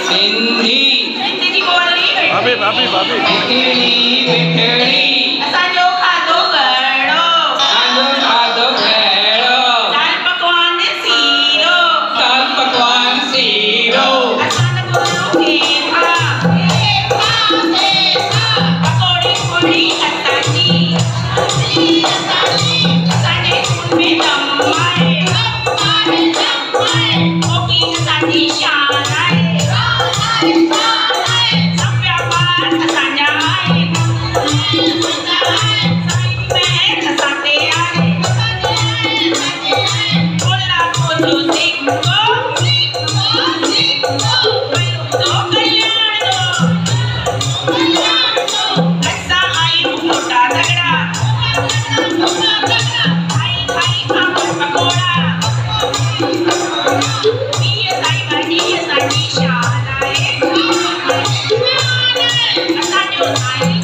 सिंधी सिंधी बोली भाभी मिठड़ी मिठड़ी असांजो खाधो कहिड़ो खाधो खाधो कहिड़ो दाल पकवान सीरो दाल पकवान सीरो असां बोलो केफा पकोड़ी पूड़ी असांजी असांजे खून में दम आहे कोकी असांजी शान आहे सब व्यापार असांजा आहे महल असांखे आहे बोला बोलो सिंगो तो कल्याणो असां आहियूं मोटा तगड़ा खाई खाई पापड़ पकोड़ा हीअ साई भाॼी असांजी शान आहे असांजो साईं